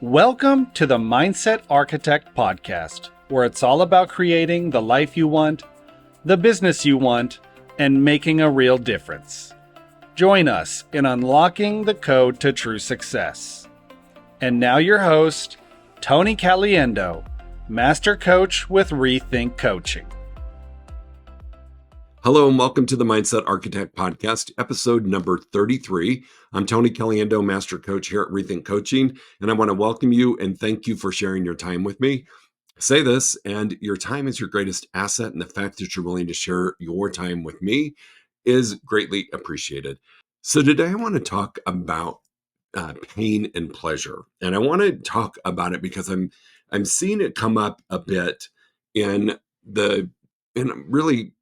Welcome to the Mindset Architect Podcast, where it's all about creating the life you want, the business you want, and making a real difference. Join us in unlocking the code to true success. And now your host, Tony Caliendo, Master Coach with reTHINK Coaching. Hello and welcome to the Mindset Architect Podcast, episode number 33. I'm Tony Caliendo, Master Coach here at reTHINK Coaching, and I want to welcome you and thank you for sharing your time with me. I say this, and your time is your greatest asset, and the fact that you're willing to share your time with me is greatly appreciated. So today I want to talk about pain and pleasure, and I want to talk about it because I'm seeing it come up a bit in really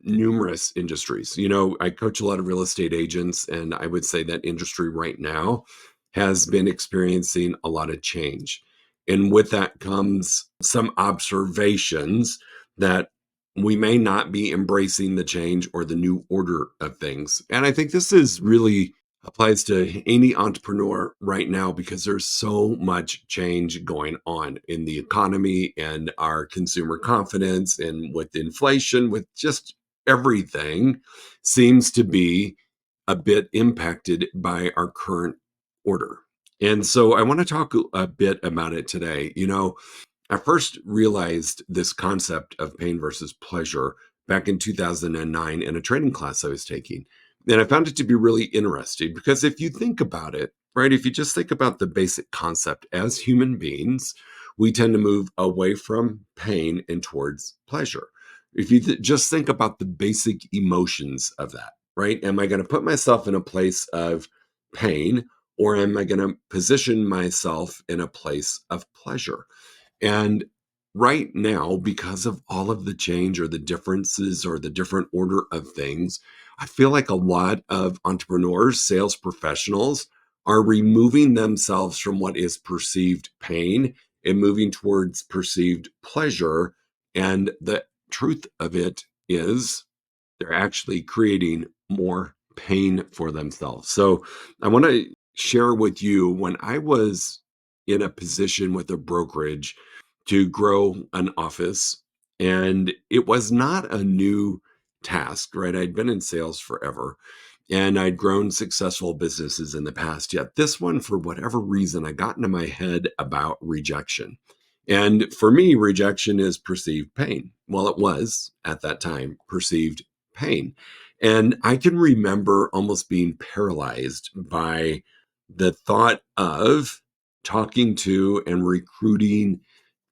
numerous industries. You know, I coach a lot of real estate agents, and I would say that industry right now has been experiencing a lot of change. And with that comes some observations that we may not be embracing the change or the new order of things. And I think this is really applies to any entrepreneur right now because there's so much change going on in the economy and our consumer confidence, and with inflation, with just everything seems to be a bit impacted by our current order. And so I want to talk a bit about it today. You know, I first realized this concept of pain versus pleasure back in 2009 in a training class I was taking. And I found it to be really interesting because if you think about it, right, if you just think about the basic concept as human beings, we tend to move away from pain and towards pleasure. If you just think about the basic emotions of that, right? Am I going to put myself in a place of pain, or am I going to position myself in a place of pleasure? And right now, because of all of the change or the differences or the different order of things, I feel like a lot of entrepreneurs, sales professionals are removing themselves from what is perceived pain and moving towards perceived pleasure. And the truth of it is they're actually creating more pain for themselves. So I want to share with you when I was in a position with a brokerage to grow an office, and it was not a new task, right? I'd been in sales forever and I'd grown successful businesses in the past. Yet this one, for whatever reason, I got into my head about rejection. And for me, rejection is perceived pain. Well, it was at that time perceived pain. And I can remember almost being paralyzed by the thought of talking to and recruiting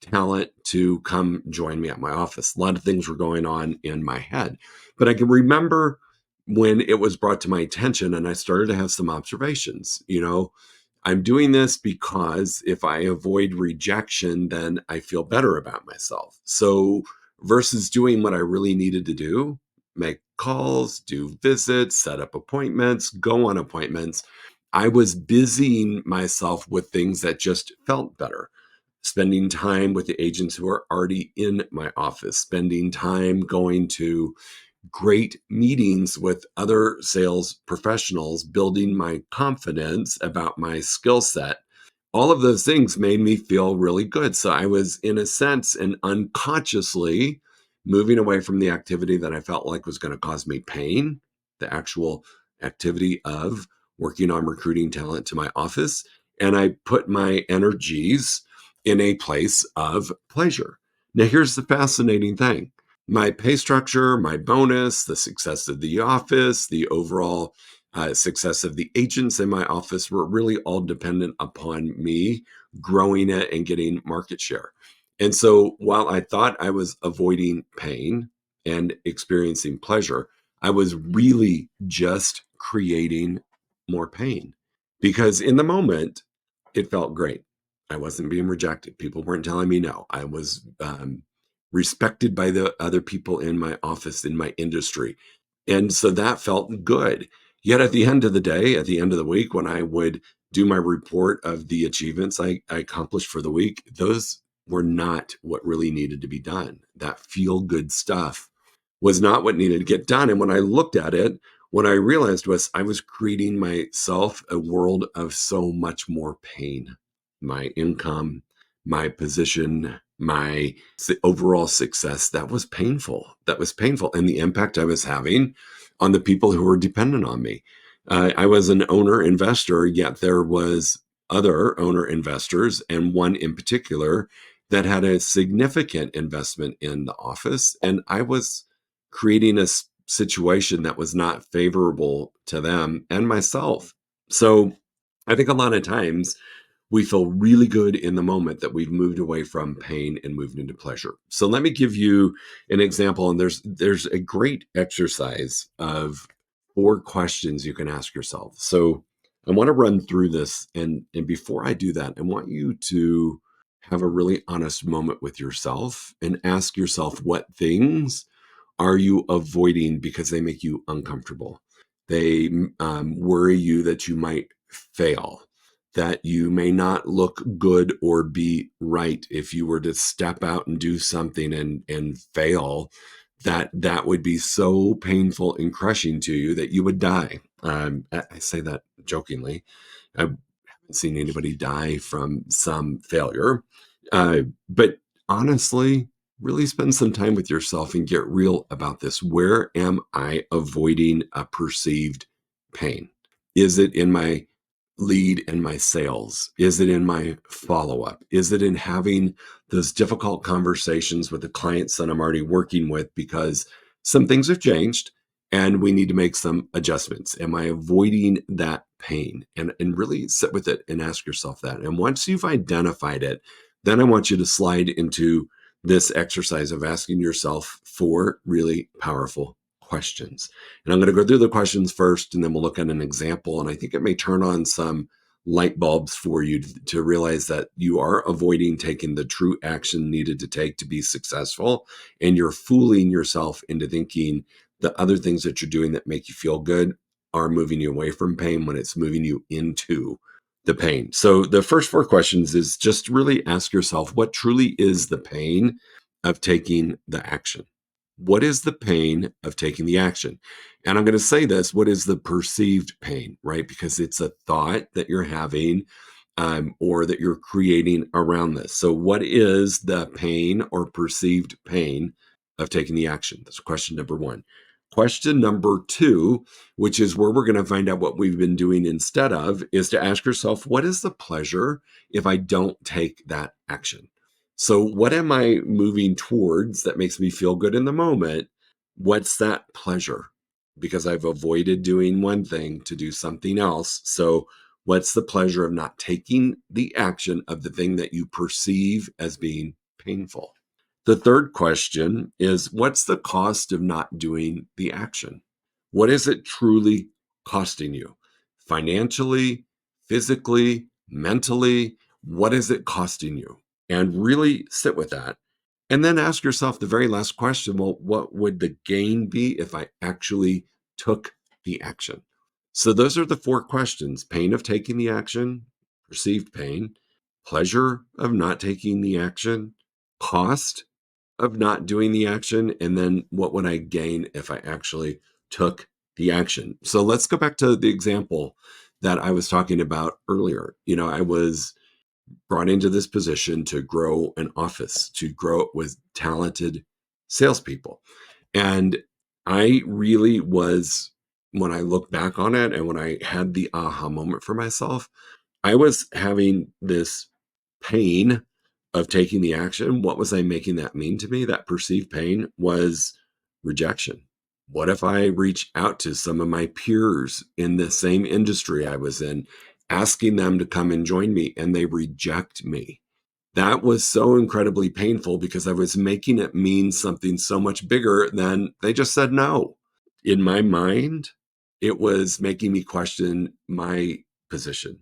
talent to come join me at my office. A lot of things were going on in my head. But I can remember when it was brought to my attention and I started to have some observations. You know, I'm doing this because if I avoid rejection, then I feel better about myself. So versus doing what I really needed to do, make calls, do visits, set up appointments, go on appointments, I was busying myself with things that just felt better. Spending time with the agents who are already in my office, spending time going to great meetings with other sales professionals, building my confidence about my skill set. All of those things made me feel really good. So I was, in a sense, and unconsciously moving away from the activity that I felt like was going to cause me pain, the actual activity of working on recruiting talent to my office. And I put my energies in a place of pleasure. Now, here's the fascinating thing. My pay structure, my bonus, the success of the office, the overall success of the agents in my office were really all dependent upon me growing it and getting market share. And so while I thought I was avoiding pain and experiencing pleasure, I was really just creating more pain because in the moment, it felt great. I wasn't being rejected. People weren't telling me no. I was respected by the other people in my office, in my industry. And so that felt good. Yet at the end of the day, at the end of the week, when I would do my report of the achievements I accomplished for the week, those were not what really needed to be done. That feel good stuff was not what needed to get done. And when I looked at it, what I realized was I was creating myself a world of so much more pain. my income, my position, my overall success. That was painful. That was painful. And the impact I was having on the people who were dependent on me. I was an owner investor, yet there was other owner investors, and one in particular that had a significant investment in the office. And I was creating a situation that was not favorable to them and myself. So I think a lot of times we feel really good in the moment that we've moved away from pain and moved into pleasure. So let me give you an example. And there's a great exercise of 4 questions you can ask yourself. So I want to run through this. And before I do that, I want you to have a really honest moment with yourself and ask yourself, what things are you avoiding because they make you uncomfortable? They worry you that you might fail, that you may not look good or be right if you were to step out and do something and fail, that would be so painful and crushing to you that you would die. I say that jokingly. I haven't seen anybody die from some failure. But honestly, really spend some time with yourself and get real about this. Where am I avoiding a perceived pain? Is it in my lead and my sales? Is it in my follow up? Is it in having those difficult conversations with the clients that I'm already working with because some things have changed and we need to make some adjustments? Am I avoiding that pain? And really sit with it and ask yourself that. And once you've identified it, then I want you to slide into this exercise of asking yourself 4 really powerful questions. And I'm going to go through the questions first, and then we'll look at an example. And I think it may turn on some light bulbs for you to realize that you are avoiding taking the true action needed to take to be successful. And you're fooling yourself into thinking the other things that you're doing that make you feel good are moving you away from pain when it's moving you into the pain. So the first 4 questions is just really ask yourself, what truly is the pain of taking the action? What is the pain of taking the action? And I'm going to say this, what is the perceived pain, right? Because it's a thought that you're having or that you're creating around this. So what is the pain or perceived pain of taking the action? That's question number 1. Question number 2, which is where we're going to find out what we've been doing instead of, is to ask yourself, what is the pleasure if I don't take that action? So what am I moving towards that makes me feel good in the moment? What's that pleasure? Because I've avoided doing one thing to do something else. So what's the pleasure of not taking the action of the thing that you perceive as being painful? The third question is, what's the cost of not doing the action? What is it truly costing you? Financially, physically, mentally, what is it costing you? And really sit with that. And then ask yourself the very last question, well, what would the gain be if I actually took the action? So those are the 4 questions: pain of taking the action, perceived pain, pleasure of not taking the action, cost of not doing the action, and then what would I gain if I actually took the action? So let's go back to the example that I was talking about earlier. I was brought into this position to grow an office, to grow it with talented salespeople. And I really was, when I look back on it and when I had the aha moment for myself, I was having this pain of taking the action. What was I making that mean to me? That perceived pain was rejection. What if I reach out to some of my peers in the same industry I was in, asking them to come and join me, and they reject me? That was so incredibly painful because I was making it mean something so much bigger than they just said no. In my mind, it was making me question my position.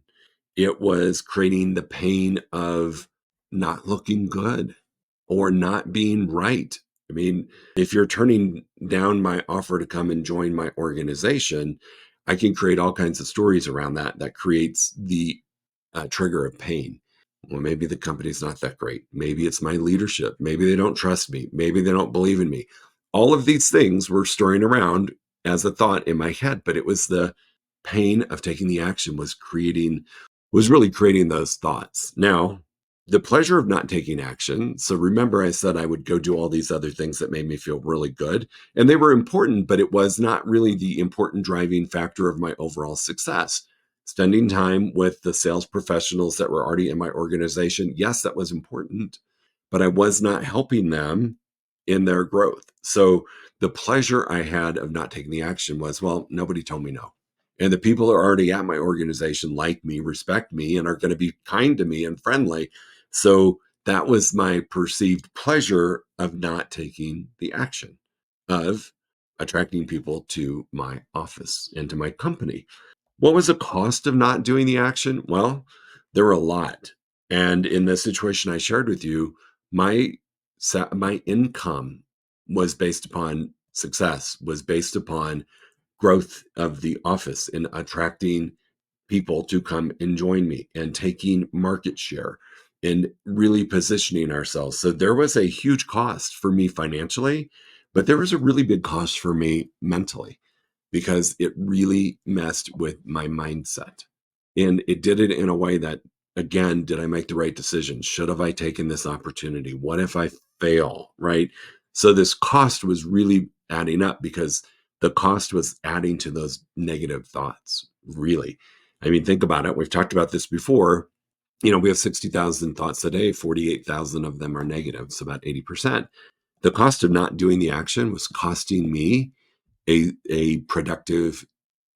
It was creating the pain of not looking good or not being right. I mean, if you're turning down my offer to come and join my organization, I can create all kinds of stories around that creates the trigger of pain. Well, maybe the company's not that great. Maybe it's my leadership. Maybe they don't trust me. Maybe they don't believe in me. All of these things were stirring around as a thought in my head, but it was the pain of taking the action was creating was really creating those thoughts. Now, the pleasure of not taking action. So remember, I said I would go do all these other things that made me feel really good. And they were important, but it was not really the important driving factor of my overall success. Spending time with the sales professionals that were already in my organization, yes, that was important, but I was not helping them in their growth. So the pleasure I had of not taking the action was, well, nobody told me no. And the people who are already at my organization like me, respect me, and are going to be kind to me and friendly. So that was my perceived pleasure of not taking the action of attracting people to my office and to my company. What was the cost of not doing the action? Well, there were a lot. And in the situation I shared with you, my my income was based upon success, was based upon growth of the office and attracting people to come and join me and taking market share and really positioning ourselves. So there was a huge cost for me financially, but there was a really big cost for me mentally because it really messed with my mindset. And it did it in a way that, again, did I make the right decision? Should have I taken this opportunity? What if I fail? Right. So this cost was really adding up because the cost was adding to those negative thoughts, really. I mean, think about it. We've talked about this before. We have 60,000 thoughts a day, 48,000 of them are negative, so about 80%. The cost of not doing the action was costing me a productive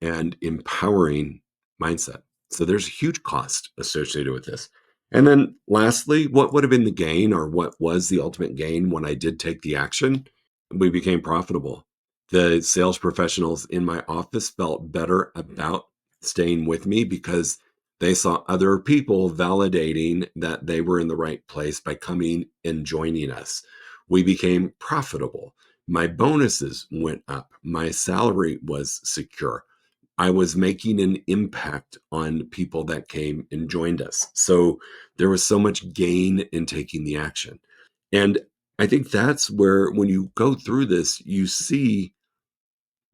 and empowering mindset. So there's a huge cost associated with this. And then lastly, what would have been the gain or what was the ultimate gain when I did take the action? We became profitable. The sales professionals in my office felt better about staying with me because they saw other people validating that they were in the right place by coming and joining us. We became profitable. My bonuses went up. My salary was secure. I was making an impact on people that came and joined us. So there was so much gain in taking the action. And I think that's where, when you go through this, you see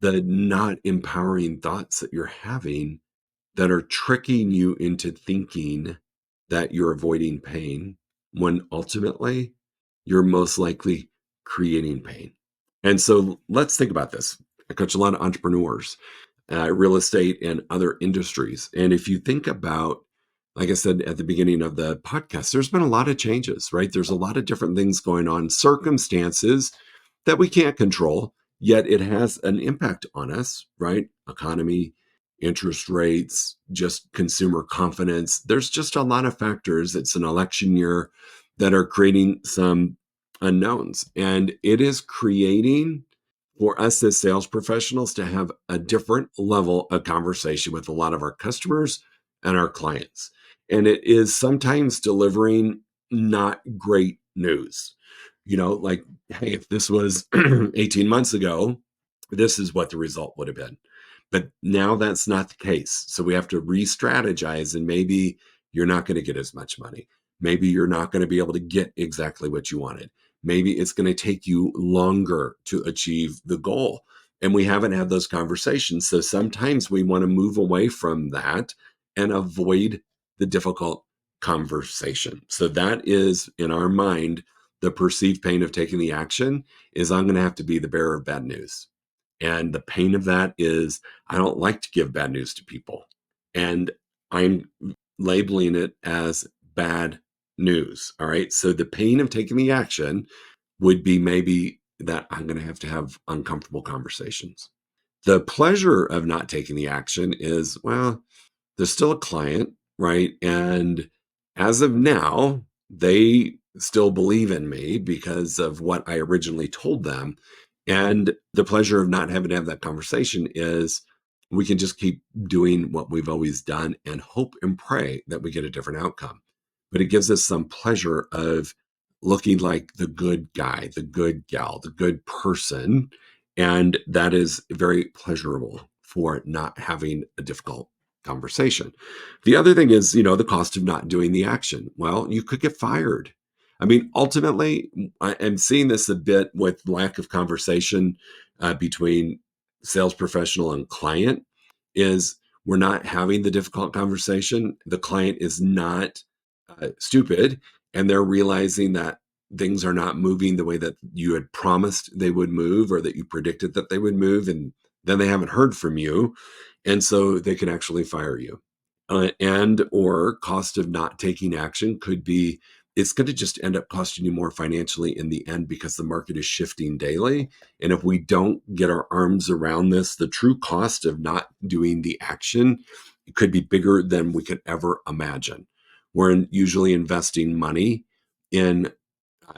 the not empowering thoughts that you're having that are tricking you into thinking that you're avoiding pain when ultimately you're most likely creating pain. And so let's think about this. I coach a lot of entrepreneurs, real estate and other industries. And if you think about, like I said at the beginning of the podcast, there's been a lot of changes, right? There's a lot of different things going on, circumstances that we can't control, yet it has an impact on us, right? Economy, interest rates, just consumer confidence. There's just a lot of factors. It's an election year that are creating some unknowns. And it is creating for us as sales professionals to have a different level of conversation with a lot of our customers and our clients. And it is sometimes delivering not great news. Like, hey, if this was 18 months ago, this is what the result would have been. But now that's not the case. So we have to re-strategize, and maybe you're not going to get as much money. Maybe you're not going to be able to get exactly what you wanted. Maybe it's going to take you longer to achieve the goal. And we haven't had those conversations. So sometimes we want to move away from that and avoid the difficult conversation. So that is, in our mind, the perceived pain of taking the action is I'm going to have to be the bearer of bad news. And the pain of that is I don't like to give bad news to people. And I'm labeling it as bad news. All right. So the pain of taking the action would be maybe that I'm going to have uncomfortable conversations. The pleasure of not taking the action is, well, there's still a client, right? And as of now, they still believe in me because of what I originally told them. And the pleasure of not having to have that conversation is we can just keep doing what we've always done and hope and pray that we get a different outcome. But it gives us some pleasure of looking like the good guy, the good gal, the good person. And that is very pleasurable for not having a difficult conversation. The other thing is, the cost of not doing the action. Well, you could get fired. I mean, ultimately, I am seeing this a bit with lack of conversation between sales professional and client is we're not having the difficult conversation. The client is not stupid, and they're realizing that things are not moving the way that you had promised they would move or that you predicted that they would move. And then they haven't heard from you. And so they can actually fire you. And or cost of not taking action could be, it's going to just end up costing you more financially in the end because the market is shifting daily. And if we don't get our arms around this, the true cost of not doing the action, it could be bigger than we could ever imagine. We're usually investing money in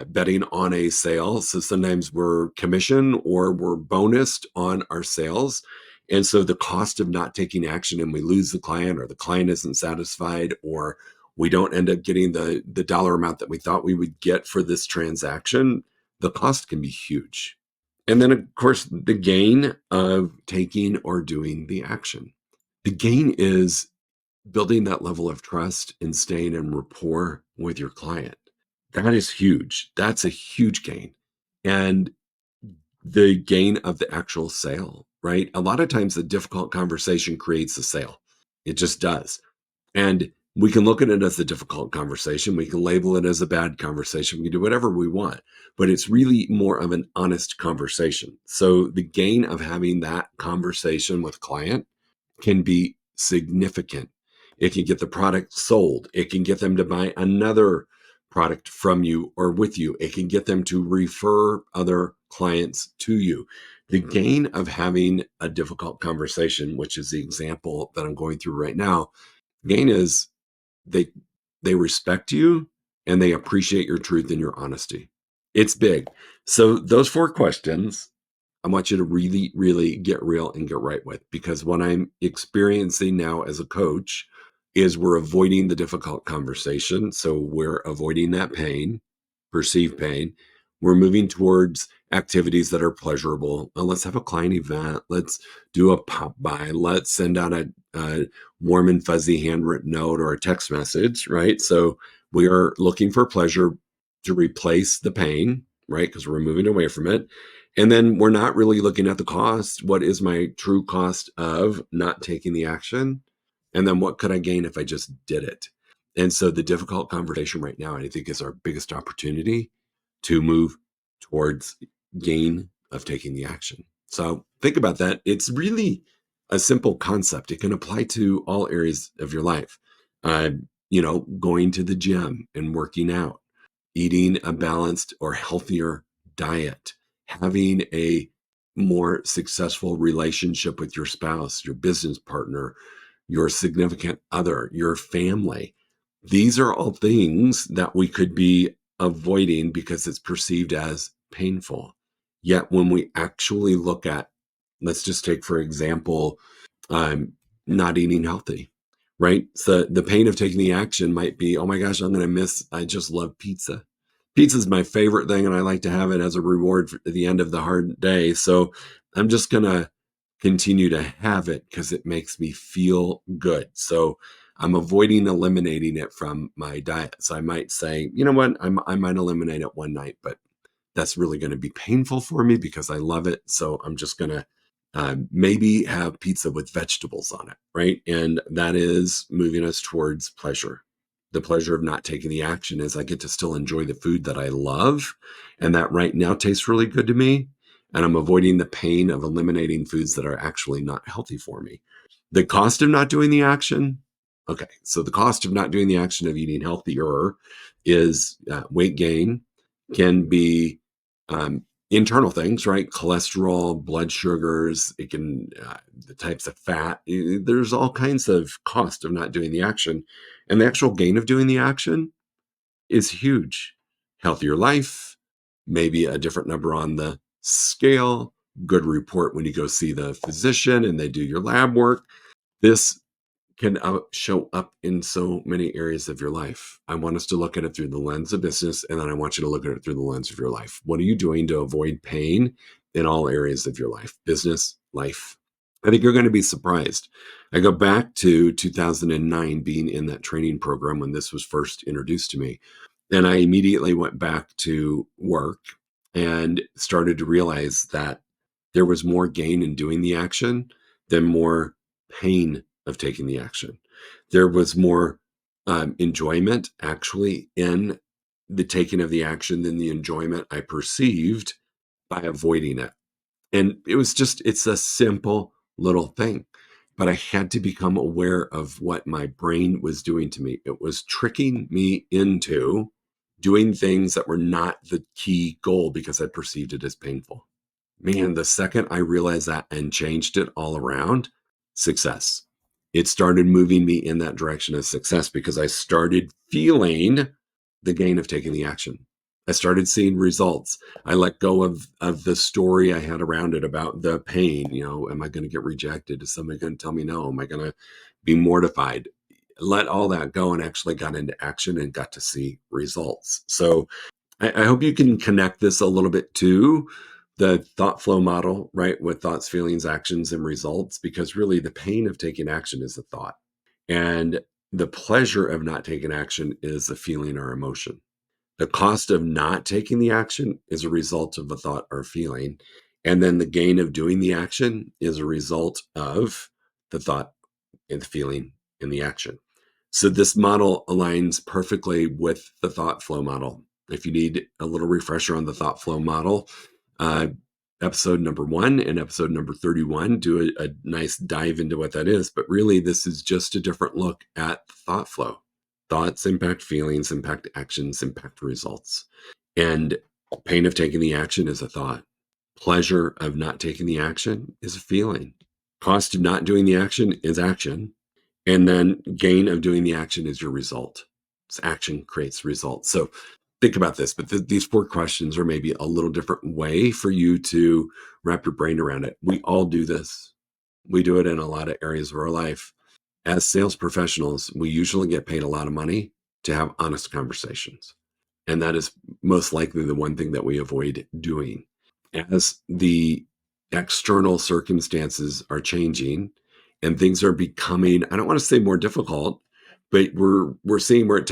betting on a sale. So sometimes we're commission or we're bonused on our sales. And so the cost of not taking action and we lose the client, or the client isn't satisfied, or we don't end up getting the dollar amount that we thought we would get for this transaction, the cost can be huge. And then, of course, the gain of taking or doing the action. The gain is building that level of trust and staying in rapport with your client. That is huge. That's a huge gain. And the gain of the actual sale, right? A lot of times the difficult conversation creates a sale. It just does. And we can look at it as a difficult conversation. We can label it as a bad conversation. We can do whatever we want, but it's really more of an honest conversation. So the gain of having that conversation with client can be significant. It can get the product sold. It can get them to buy another product from you or with you. It can get them to refer other clients to you. The gain of having a difficult conversation, which is the example that I'm going through right now, gain is they they respect you and they appreciate your truth and your honesty. It's big. So those 4 questions I want you to really, really get real and get right with, because what I'm experiencing now as a coach is we're avoiding the difficult conversation. So we're avoiding that pain, perceived pain. We're moving towards activities that are pleasurable. Let's have a client event. Let's do a pop by. Let's send out a warm and fuzzy handwritten note or a text message, right? So we are looking for pleasure to replace the pain, right? Because we're moving away from it. And then we're not really looking at the cost. What is my true cost of not taking the action? And then what could I gain if I just did it? And so the difficult conversation right now, I think, is our biggest opportunity to move towards gain of taking the action. So think about that. It's really a simple concept. It can apply to all areas of your life. Going to the gym and working out, eating a balanced or healthier diet, having a more successful relationship with your spouse, your business partner, your significant other, your family. These are all things that we could be avoiding because it's perceived as painful. Yet when we actually look at, let's just take, for example, um, not eating healthy, right? So the pain of taking the action might be, oh my gosh, I just love pizza. Pizza is my favorite thing, and I like to have it as a reward at the end of the hard day. So I'm just going to continue to have it because it makes me feel good. So I'm avoiding eliminating it from my diet. So I might say, you know what, I might eliminate it one night, but that's really going to be painful for me because I love it. So I'm just going to maybe have pizza with vegetables on it, right? And that is moving us towards pleasure. The pleasure of not taking the action is I get to still enjoy the food that I love and that right now tastes really good to me. And I'm avoiding the pain of eliminating foods that are actually not healthy for me. The cost of not doing the action. Okay, so the cost of not doing the action of eating healthier is weight gain, can be internal things, right? Cholesterol, blood sugars, it can, the types of fat. There's all kinds of cost of not doing the action. And the actual gain of doing the action is huge. Healthier life, maybe a different number on the scale, good report when you go see the physician and they do your lab work. This can show up in so many areas of your life. I want us to look at it through the lens of business, and then I want you to look at it through the lens of your life. What are you doing to avoid pain in all areas of your life? Business, life. I think you're going to be surprised. I go back to 2009, being in that training program when this was first introduced to me. And I immediately went back to work and started to realize that there was more gain in doing the action than more pain of taking the action. There was more enjoyment actually in the taking of the action than the enjoyment I perceived by avoiding it. And it's a simple little thing, but I had to become aware of what my brain was doing to me. It was tricking me into doing things that were not the key goal because I perceived it as painful. Man, the second I realized that and changed it all around, success. It started moving me in that direction of success because I started feeling the gain of taking the action. I started seeing results. I let go of the story I had around it about the pain. Am I going to get rejected? Is somebody going to tell me no? Am I going to be mortified? Let all that go and actually got into action and got to see results. So I hope you can connect this a little bit to the thought flow model, right? With thoughts, feelings, actions, and results, because really the pain of taking action is a thought. And the pleasure of not taking action is a feeling or emotion. The cost of not taking the action is a result of a thought or feeling. And then the gain of doing the action is a result of the thought and the feeling and the action. So this model aligns perfectly with the thought flow model. If you need a little refresher on the thought flow model, episode number 1 and episode number 31 do a nice dive into what that is. But really, this is just a different look at thought flow. Thoughts impact feelings, impact actions, impact results. And pain of taking the action is a thought. Pleasure of not taking the action is a feeling. Cost of not doing the action is action. And then gain of doing the action is your result. So action creates results. So think about this, but these 4 questions are maybe a little different way for you to wrap your brain around it. We all do this. We do it in a lot of areas of our life. As sales professionals, we usually get paid a lot of money to have honest conversations. And that is most likely the one thing that we avoid doing. As the external circumstances are changing and things are becoming, I don't want to say more difficult, but we're seeing where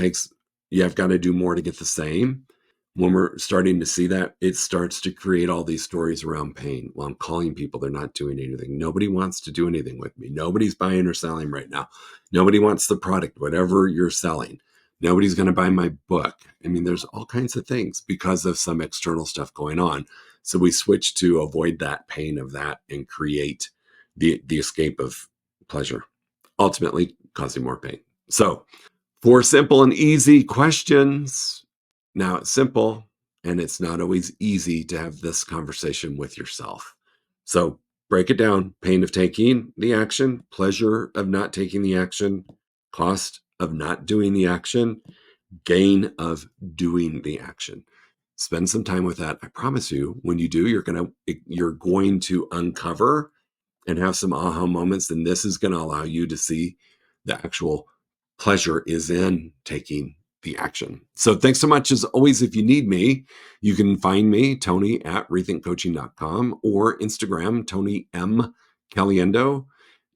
you've got to do more to get the same. When we're starting to see that, it starts to create all these stories around pain. Well, I'm calling people, they're not doing anything. Nobody wants to do anything with me. Nobody's buying or selling right now. Nobody wants the product, whatever you're selling. Nobody's going to buy my book. I mean, there's all kinds of things because of some external stuff going on. So we switch to avoid that pain of that and create the escape of pleasure, ultimately causing more pain. So 4 simple and easy questions. Now it's simple, and it's not always easy to have this conversation with yourself. So break it down. Pain of taking the action, pleasure of not taking the action, cost of not doing the action, gain of doing the action. Spend some time with that. I promise you, when you do, you're going to uncover and have some aha moments, and this is going to allow you to see the actual pleasure is in taking the action. So thanks so much. As always, if you need me, you can find me, Tony, at rethinkcoaching.com or Instagram. Tony M. Caliendo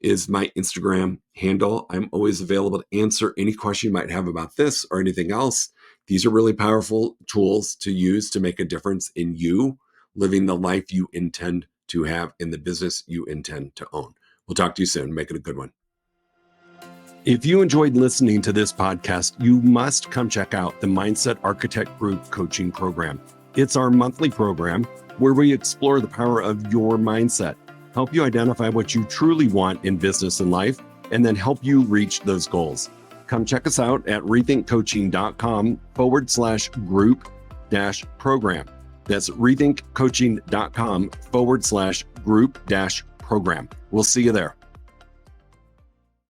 is my Instagram handle. I'm always available to answer any question you might have about this or anything else. These are really powerful tools to use to make a difference in you living the life you intend to have in the business you intend to own. We'll talk to you soon. Make it a good one. If you enjoyed listening to this podcast, you must come check out the Mindset Architect Group Coaching Program. It's our monthly program where we explore the power of your mindset, help you identify what you truly want in business and life, and then help you reach those goals. Come check us out at rethinkcoaching.com/group-program. That's rethinkcoaching.com/group-program. We'll see you there.